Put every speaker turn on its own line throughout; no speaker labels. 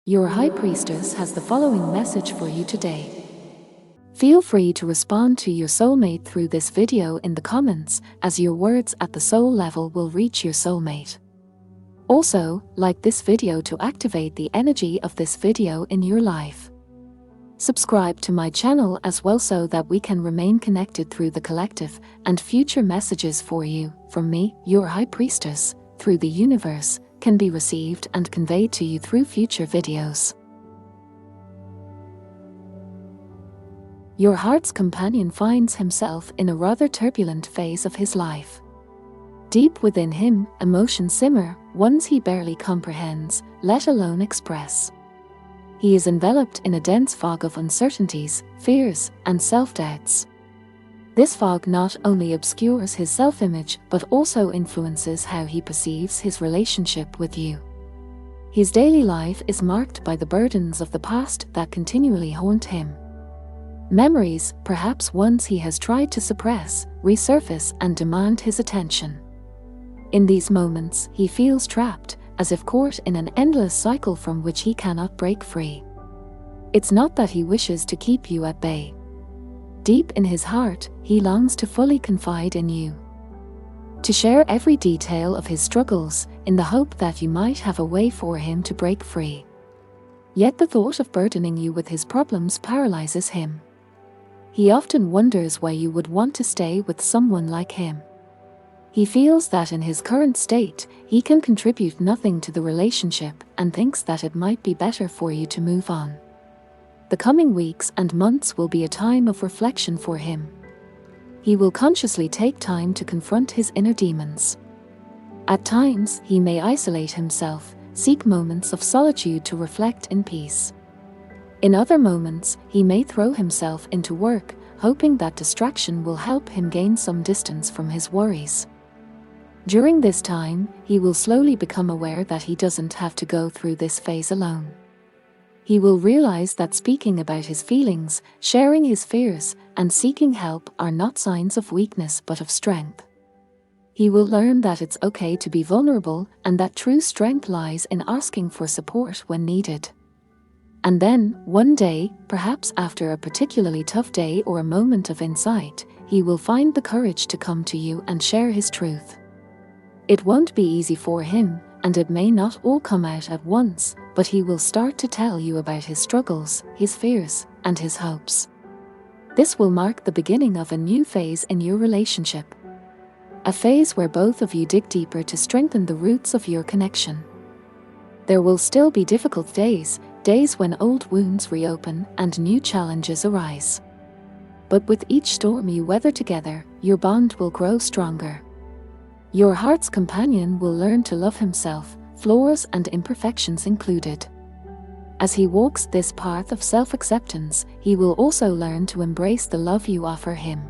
Your High Priestess has the following message for you today. Feel free to respond to your soulmate through this video in the comments, as your words at the soul level will reach your soulmate. Also, like this video to activate the energy of this video in your life. Subscribe to my channel as well so that we can remain connected through the collective and future messages for you, from me, your High Priestess, through the universe, can be received and conveyed to you through future videos. Your heart's companion finds himself in a rather turbulent phase of his life. Deep within him, emotions simmer, ones he barely comprehends, let alone express. He is enveloped in a dense fog of uncertainties, fears, and self-doubts. This fog not only obscures his self-image but also influences how he perceives his relationship with you. His daily life is marked by the burdens of the past that continually haunt him. Memories, perhaps ones he has tried to suppress, resurface and demand his attention. In these moments, he feels trapped, as if caught in an endless cycle from which he cannot break free. It's not that he wishes to keep you at bay. Deep in his heart, he longs to fully confide in you. To share every detail of his struggles, in the hope that you might have a way for him to break free. Yet the thought of burdening you with his problems paralyzes him. He often wonders why you would want to stay with someone like him. He feels that in his current state, he can contribute nothing to the relationship and thinks that it might be better for you to move on. The coming weeks and months will be a time of reflection for him. He will consciously take time to confront his inner demons. At times, he may isolate himself, seek moments of solitude to reflect in peace. In other moments, he may throw himself into work, hoping that distraction will help him gain some distance from his worries. During this time, he will slowly become aware that he doesn't have to go through this phase alone. He will realize that speaking about his feelings, sharing his fears, and seeking help are not signs of weakness but of strength. He will learn that it's okay to be vulnerable and that true strength lies in asking for support when needed. And then, one day, perhaps after a particularly tough day or a moment of insight, he will find the courage to come to you and share his truth. It won't be easy for him, and it may not all come out at once, but he will start to tell you about his struggles, his fears, and his hopes. This will mark the beginning of a new phase in your relationship. A phase where both of you dig deeper to strengthen the roots of your connection. There will still be difficult days when old wounds reopen and new challenges arise. But with each storm you weather together, your bond will grow stronger. Your heart's companion will learn to love himself, flaws and imperfections included. As he walks this path of self-acceptance, he will also learn to embrace the love you offer him.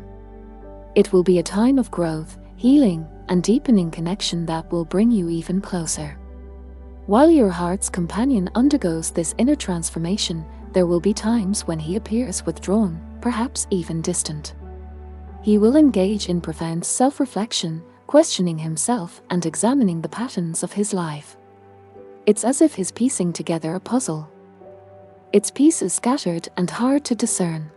It will be a time of growth, healing, and deepening connection that will bring you even closer. While your heart's companion undergoes this inner transformation, there will be times when he appears withdrawn, perhaps even distant. He will engage in profound self-reflection, questioning himself and examining the patterns of his life. It's as if he's piecing together a puzzle. Its pieces scattered and hard to discern.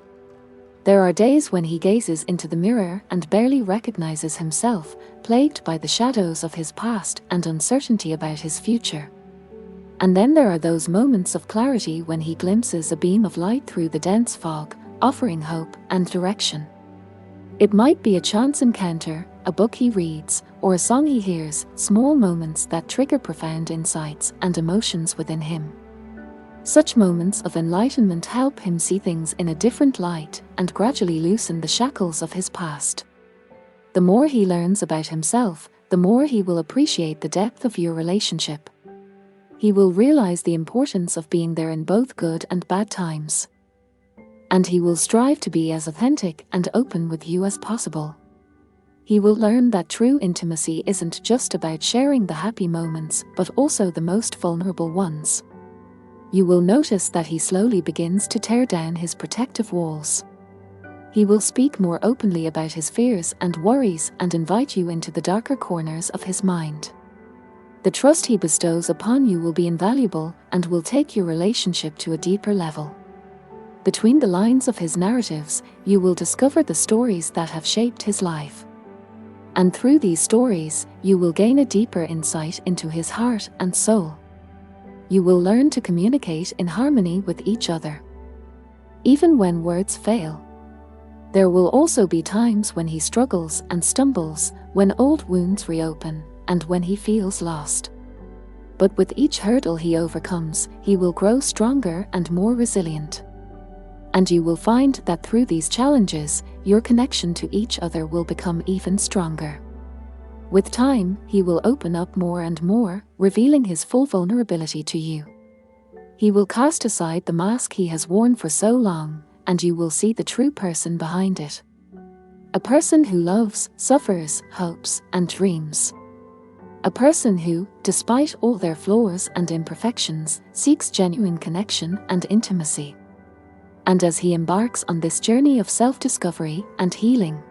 There are days when he gazes into the mirror and barely recognizes himself, plagued by the shadows of his past and uncertainty about his future. And then there are those moments of clarity when he glimpses a beam of light through the dense fog, offering hope and direction. It might be a chance encounter, a book he reads, or a song he hears, small moments that trigger profound insights and emotions within him. Such moments of enlightenment help him see things in a different light and gradually loosen the shackles of his past. The more he learns about himself, the more he will appreciate the depth of your relationship. He will realize the importance of being there in both good and bad times. And he will strive to be as authentic and open with you as possible. He will learn that true intimacy isn't just about sharing the happy moments, but also the most vulnerable ones. You will notice that he slowly begins to tear down his protective walls. He will speak more openly about his fears and worries and invite you into the darker corners of his mind. The trust he bestows upon you will be invaluable and will take your relationship to a deeper level. Between the lines of his narratives, you will discover the stories that have shaped his life. And through these stories, you will gain a deeper insight into his heart and soul. You will learn to communicate in harmony with each other, even when words fail. There will also be times when he struggles and stumbles, when old wounds reopen, and when he feels lost. But with each hurdle he overcomes, he will grow stronger and more resilient. And you will find that through these challenges, your connection to each other will become even stronger. With time, he will open up more and more, revealing his full vulnerability to you. He will cast aside the mask he has worn for so long, and you will see the true person behind it. A person who loves, suffers, hopes, and dreams. A person who, despite all their flaws and imperfections, seeks genuine connection and intimacy. And as he embarks on this journey of self-discovery and healing,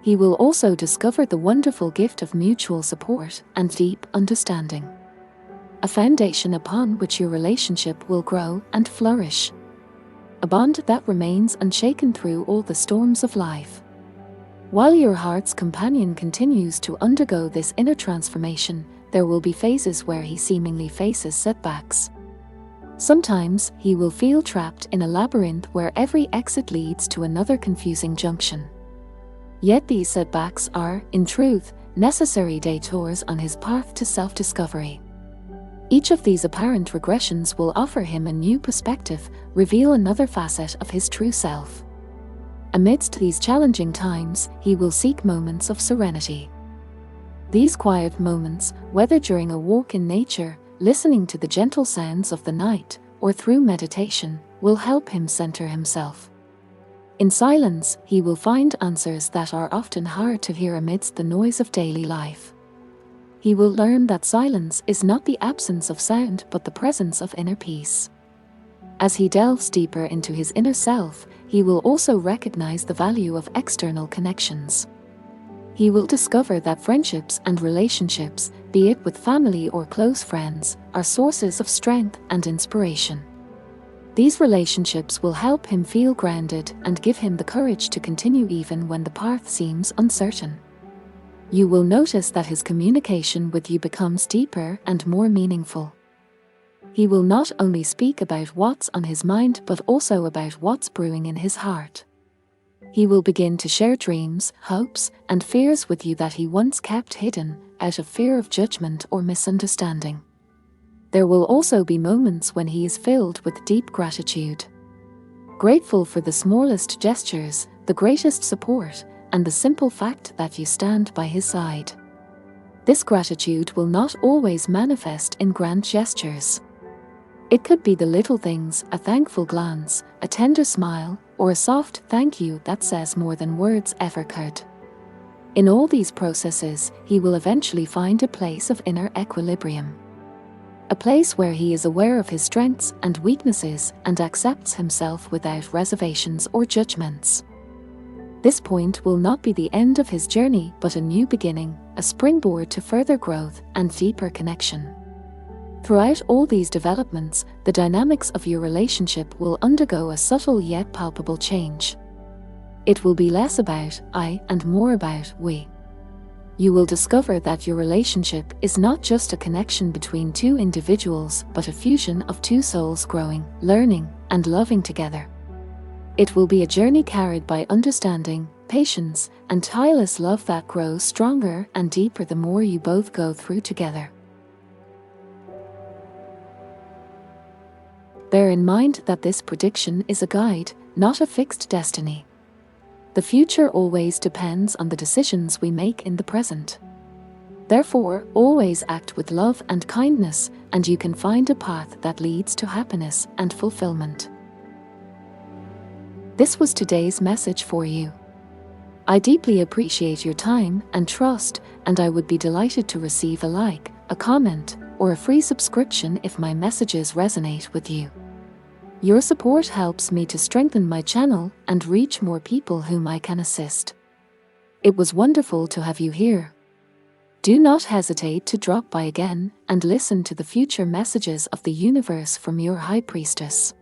he will also discover the wonderful gift of mutual support and deep understanding. A foundation upon which your relationship will grow and flourish. A bond that remains unshaken through all the storms of life. While your heart's companion continues to undergo this inner transformation, there will be phases where he seemingly faces setbacks. Sometimes he will feel trapped in a labyrinth where every exit leads to another confusing junction. Yet these setbacks are, in truth, necessary detours on his path to self-discovery. Each of these apparent regressions will offer him a new perspective, reveal another facet of his true self. Amidst these challenging times, he will seek moments of serenity. These quiet moments, whether during a walk in nature, listening to the gentle sounds of the night, or through meditation, will help him center himself. In silence, he will find answers that are often hard to hear amidst the noise of daily life. He will learn that silence is not the absence of sound but the presence of inner peace. As he delves deeper into his inner self, he will also recognize the value of external connections. He will discover that friendships and relationships, be it with family or close friends, are sources of strength and inspiration. These relationships will help him feel grounded and give him the courage to continue even when the path seems uncertain. You will notice that his communication with you becomes deeper and more meaningful. He will not only speak about what's on his mind but also about what's brewing in his heart. He will begin to share dreams, hopes, and fears with you that he once kept hidden, out of fear of judgment or misunderstanding. There will also be moments when he is filled with deep gratitude. Grateful for the smallest gestures, the greatest support, and the simple fact that you stand by his side. This gratitude will not always manifest in grand gestures. It could be the little things, a thankful glance, a tender smile, or a soft thank you that says more than words ever could. In all these processes, he will eventually find a place of inner equilibrium. A place where he is aware of his strengths and weaknesses and accepts himself without reservations or judgments. This point will not be the end of his journey but a new beginning, a springboard to further growth and deeper connection. Throughout all these developments, the dynamics of your relationship will undergo a subtle yet palpable change. It will be less about I and more about we. You will discover that your relationship is not just a connection between two individuals but a fusion of two souls growing, learning, and loving together. It will be a journey carried by understanding, patience, and tireless love that grows stronger and deeper the more you both go through together. Bear in mind that this prediction is a guide, not a fixed destiny. The future always depends on the decisions we make in the present. Therefore, always act with love and kindness, and you can find a path that leads to happiness and fulfillment. This was today's message for you. I deeply appreciate your time and trust, and I would be delighted to receive a like, a comment, or a free subscription if my messages resonate with you. Your support helps me to strengthen my channel and reach more people whom I can assist. It was wonderful to have you here. Do not hesitate to drop by again and listen to the future messages of the universe from your High Priestess.